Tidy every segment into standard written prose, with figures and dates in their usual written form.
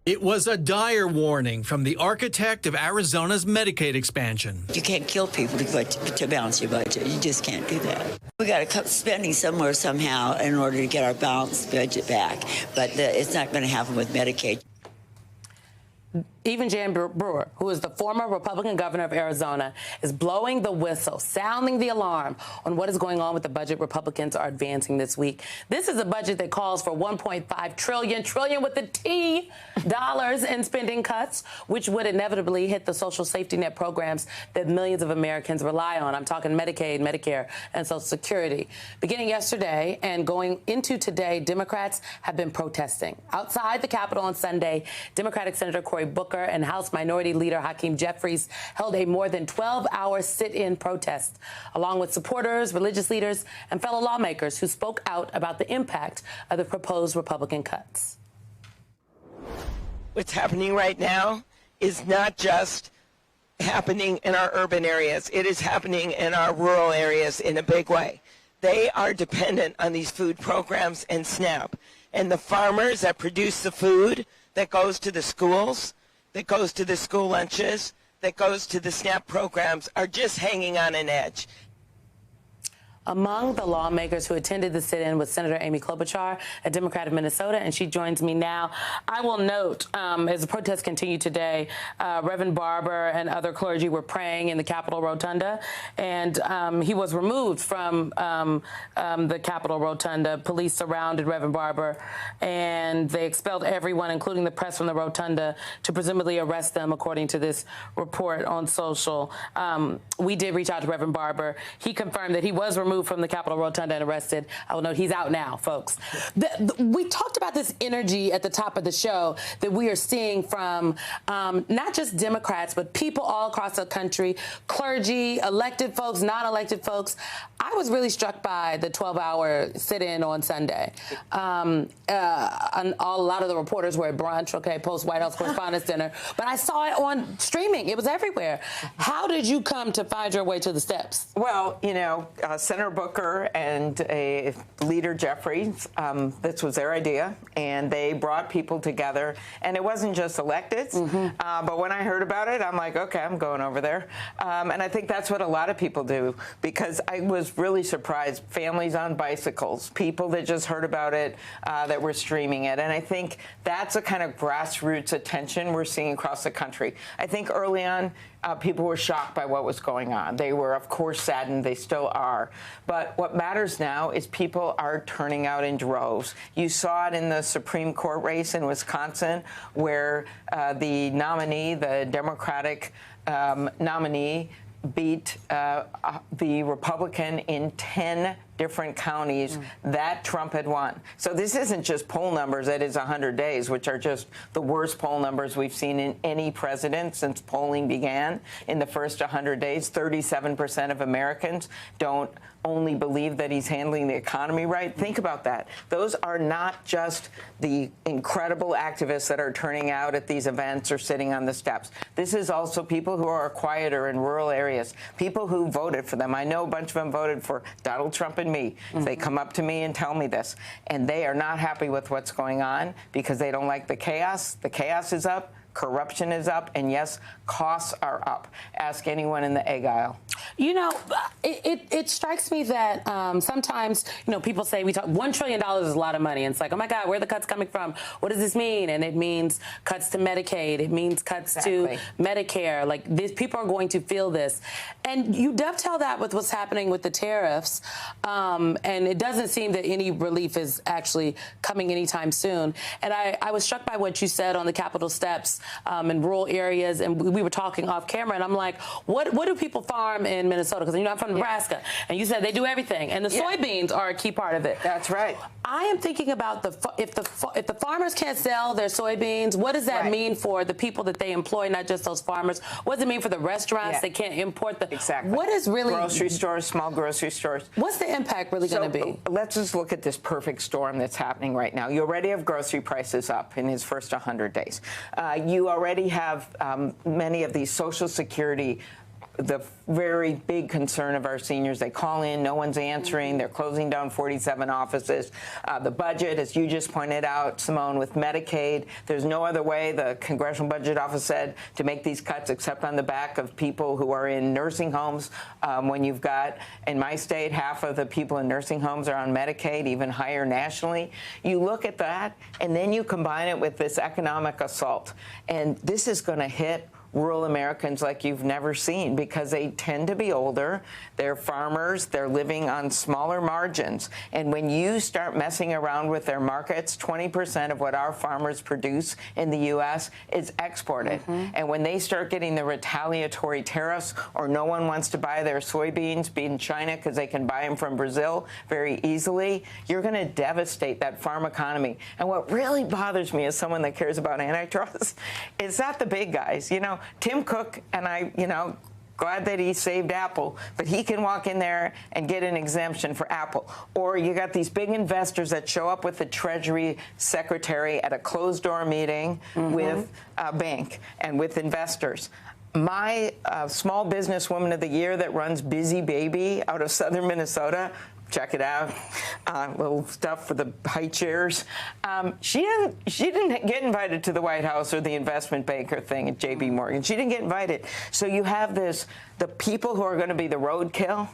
It was a dire warning from the architect of Arizona's Medicaid expansion. You can't kill people to balance your budget. You just can't do that. We got to cut spending somewhere somehow in order to get our balanced budget back. But it's not going to happen with Medicaid. Even Jan Brewer, who is the former Republican governor of Arizona, is blowing the whistle, sounding the alarm on what is going on with the budget Republicans are advancing this week. This is a budget that calls for $1.5 trillion with the T dollars in spending cuts, which would inevitably hit the social safety net programs that millions of Americans rely on. I'm talking Medicaid, Medicare, and Social Security. Beginning yesterday and going into today, Democrats have been protesting. Outside the Capitol on Sunday, Democratic Senator Cory Booker and House Minority Leader Hakeem Jeffries held a more than 12-hour sit-in protest, along with supporters, religious leaders, and fellow lawmakers who spoke out about the impact of the proposed Republican cuts. What's happening right now is not just happening in our urban areas. It is happening in our rural areas in a big way. They are dependent on these food programs and SNAP. And the farmers that produce the food that goes to the schools, that goes to the school lunches, that goes to the SNAP programs are just hanging on an edge. Among the lawmakers who attended the sit-in was Senator Amy Klobuchar, a Democrat of Minnesota, and she joins me now. I will note, as the protests continue today, Reverend Barber and other clergy were praying in the Capitol Rotunda, and he was removed from the Capitol Rotunda. Police surrounded Reverend Barber, and they expelled everyone, including the press, from the Rotunda to presumably arrest them, according to this report on social. We did reach out to Reverend Barber. He confirmed that he was removed from the Capitol Rotunda and arrested. I will note he's out now, folks. We talked about this energy at the top of the show that we are seeing from not just Democrats, but people all across the country, clergy, elected folks, non-elected folks. I was really struck by the 12-hour sit-in on Sunday. And a lot of the reporters were at brunch, post-White House Correspondents' Dinner, but I saw it on streaming. It was everywhere. How did you come to find your way to the steps? Well, you know, Senator Booker and Leader Jeffries, this was their idea, and they brought people together. And it wasn't just electeds, but when I heard about it, I'm like, okay, I'm going over there. And I think that's what a lot of people do, because I was really surprised. Families on bicycles, people that just heard about it, that were streaming it. And I think that's a kind of grassroots attention we're seeing across the country. I think early on, people were shocked by what was going on. They were, of course, saddened. They still are. But what matters now is people are turning out in droves. You saw it in the Supreme Court race in Wisconsin, where the nominee, the Democratic nominee, beat the Republican in 10 different counties that Trump had won. So this isn't just poll numbers that is 100 days, which are just the worst poll numbers we've seen in any president since polling began. In the first 100 days, 37% of Americans don't only believe that he's handling the economy right. Think about that. Those are not just the incredible activists that are turning out at these events or sitting on the steps. This is also people who are quieter in rural areas, people who voted for them. I know a bunch of them voted for Donald Trump and me. They come up to me and tell me this, and they are not happy with what's going on because they don't like the chaos. The chaos is up. Corruption is up, and yes, costs are up. Ask anyone in the egg aisle. You know, it strikes me that sometimes, you know, people say $1 trillion is a lot of money. And it's like, oh, my God, where are the cuts coming from? What does this mean? And it means cuts to Medicaid. It means cuts to Medicare. Like, people are going to feel this. And you dovetail that with what's happening with the tariffs. And it doesn't seem that any relief is actually coming anytime soon. And I was struck by what you said on the Capitol steps in rural areas. And we were talking off camera. And I'm like, what do people farm in Minnesota? Because, you know, I'm from Nebraska. And you said they do everything. And the soybeans are a key part of it. That's right. I am thinking about if the farmers can't sell their soybeans, what does that mean for the people that they employ, not just those farmers? What does it mean for the restaurants that can't import the... Exactly. What is really... Grocery stores, small grocery stores. What's the impact really going to be? Let's just look at this perfect storm that's happening right now. You already have grocery prices up in his first 100 days. You already have many of these Social Security the very big concern of our seniors. They call in, no one's answering. They're closing down 47 offices. The budget, as you just pointed out, Simone, with Medicaid, there's no other way, the Congressional Budget Office said, to make these cuts except on the back of people who are in nursing homes. When you've got, in my state, half of the people in nursing homes are on Medicaid, even higher nationally. You look at that, and then you combine it with this economic assault. And this is going to hit rural Americans like you've never seen, because they tend to be older, they're farmers, they're living on smaller margins. And when you start messing around with their markets, 20% of what our farmers produce in the U.S. is exported. And when they start getting the retaliatory tariffs, or no one wants to buy their soybeans in China because they can buy them from Brazil very easily, you're going to devastate that farm economy. And what really bothers me as someone that cares about antitrust is not the big guys. You know, Tim Cook, and I, glad that he saved Apple, but he can walk in there and get an exemption for Apple. Or you got these big investors that show up with the Treasury Secretary at a closed-door meeting with a bank and with investors. My small business woman of the year that runs Busy Baby out of southern Minnesota, check it out, little stuff for the high chairs. She didn't get invited to the White House or the investment banker thing at J.P. Morgan. She didn't get invited. So you have the people who are going to be the roadkill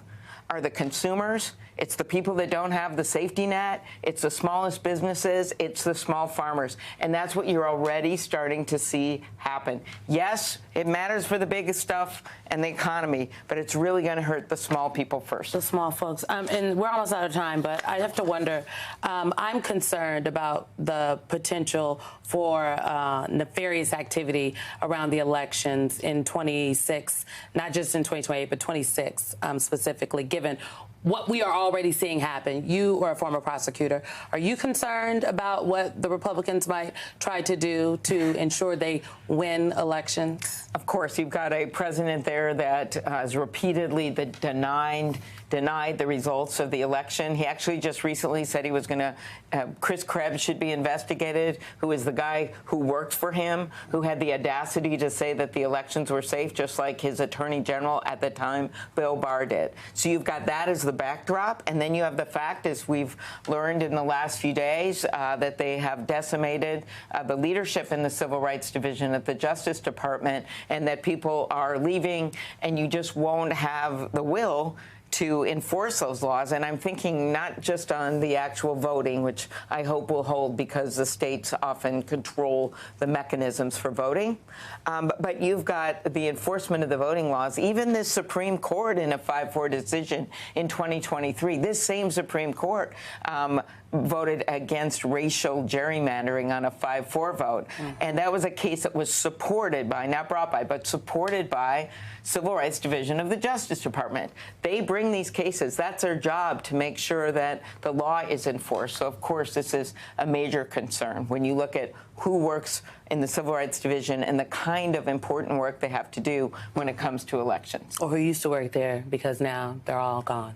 are the consumers. It's the people that don't have the safety net. It's the smallest businesses. It's the small farmers. And that's what you're already starting to see happen. Yes, it matters for the biggest stuff and the economy, but it's really going to hurt the small people first. The small folks. And we're almost out of time, but I have to wonder, I'm concerned about the potential for nefarious activity around the elections in 26, not just in 2028, but 26 specifically, given what we are already seeing happen. You are a former prosecutor. Are you concerned about what the Republicans might try to do to ensure they win elections? Of course, you've got a president there that has repeatedly denied the results of the election. He actually just recently said he was going to, Chris Krebs should be investigated, who is the guy who worked for him, who had the audacity to say that the elections were safe, just like his attorney general at the time, Bill Barr, did. So you've got that as the backdrop, and then you have the fact, as we've learned in the last few days, that they have decimated the leadership in the Civil Rights Division at the Justice Department, and that people are leaving, and you just won't have the will to enforce those laws. And I'm thinking not just on the actual voting, which I hope will hold because the states often control the mechanisms for voting, but you've got the enforcement of the voting laws. Even the Supreme Court, in a 5-4 decision in 2023, this same Supreme Court voted against racial gerrymandering on a 5-4 vote. And that was a case that was supported by, not brought by, but supported by Civil Rights Division of the Justice Department. They bring these cases. That's their job, to make sure that the law is enforced. So, of course, this is a major concern when you look at who works in the Civil Rights Division and the kind of important work they have to do when it comes to elections. Or who used to work there, because now they're all gone.